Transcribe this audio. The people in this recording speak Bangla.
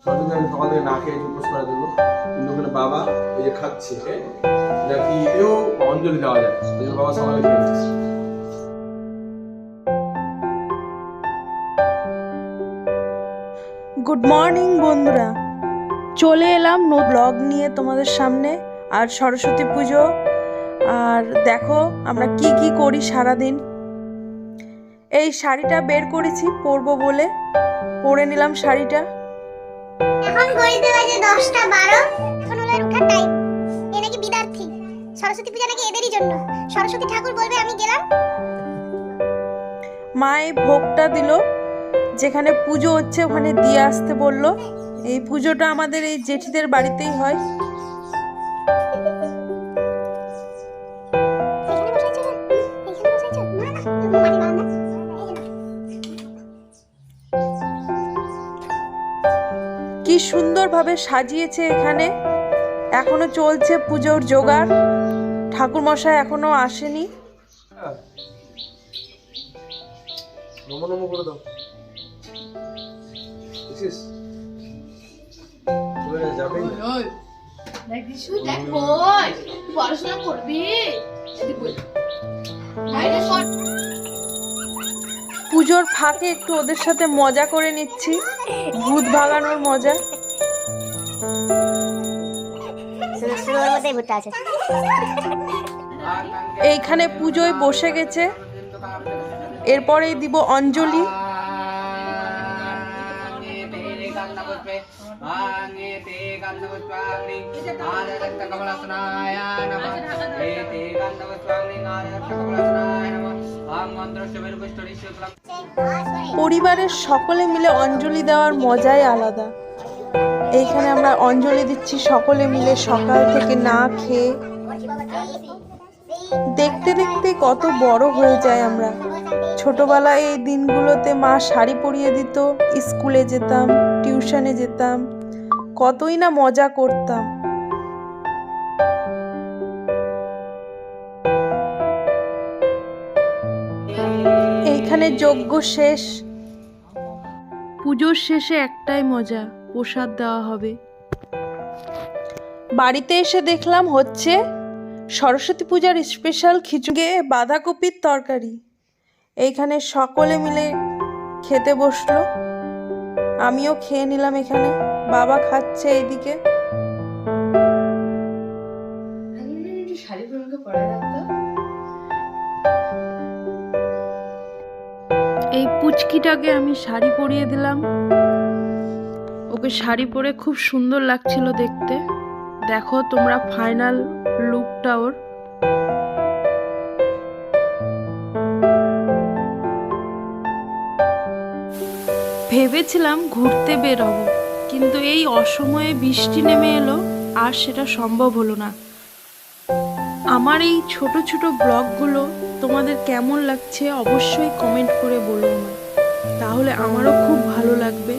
সরস্বতী আমি সকাল থেকে না খেয়ে উপোস করার জন্য, কিন্তু ওখানে বাবা এই যে খাচ্ছে, নাকি এও অঞ্জলি দেওয়া যায়, ওই জন্য বাবা সকালে খেয়ে নিচ্ছে। গুড মর্নিং বন্ধুরা, চলে এলাম ব্লগ নিয়ে তোমাদের সামনে। আর সরস্বতী পুজো, আর দেখো আমরা কি কি করি সারাদিন। এই শাড়িটা বের করেছি পরবো বলে, পরে নিলাম শাড়িটা। এখন ঘড়িতে বাজে 10:12, এখন হলো ওঠার টাইম। এ নাকি বিদ্যার্থী, সরস্বতী পূজা নাকি এদেরই জন্য। সরস্বতী ঠাকুর বলবে আমি গেলাম। মা এই ভোগটা দিল, যেখানে পুজো হচ্ছে ওখানে দিয়ে আসতে বললো। এই পুজোটা আমাদের এই জেঠিদের বাড়িতেই হয়। কি সুন্দরভাবে সাজিয়েছে এখানে। এখনো চলছে পুজোর জোগাড়, ঠাকুর মশাই এখনো আসেনি। নমো নমো করে দাও। বুঝছিস? যাবে পড়াশোনা করবি। পুজোর ফাঁকে একটু ওদের সাথে মজা করে নিচ্ছি, ভূত ভাগানোর মজা। এইখানে পুজোয় বসে গেছে, এরপরেই দিব অঞ্জলি। পরিবারের সকলে মিলে অঞ্জলি দেওয়ার মজাই আলাদা। এইখানে আমরা অঞ্জলি দিচ্ছি সকলে মিলে, সকাল থেকে না খেয়ে। দেখতে দেখতে কত বড় হয়ে যায় আমরা। ছোটবেলায় এই দিনগুলোতে মা শাড়ি পরিয়ে দিত, স্কুলে যেতাম, টিউশনে যেতাম, কতই না মজা করতাম। এইখানে যজ্ঞ শেষ। পুজোর শেষে একটাই মজা, প্রসাদ দেওয়া হবে। বাড়িতে এসে দেখলাম হচ্ছে সরস্বতী পূজার স্পেশাল খিচুড়ি, বাঁধাকপির তরকারি। এইখানে সকলে মিলে খেতে বসলো, আমিও খেয়ে নিলাম। এখানে বাবা খাচ্ছে এইদিকে। এই পুচকিটাকে আমি শাড়ি পরিয়ে দিলাম, ওকে শাড়ি পরে খুব সুন্দর লাগছিল দেখতে। দেখো তোমরা ফাইনাল লুকটা ওর। ভেবেছিলাম ঘুরতে বেরোবো, কিন্তু এই অসময়ে বৃষ্টি নেমে এলো, আর সেটা সম্ভব হলো না। আমার এই ছোট ছোট ব্লগগুলো তোমাদের কেমন লাগছে অবশ্যই কমেন্ট করে বলো আমায়, তাহলে আমারও খুব ভালো লাগবে।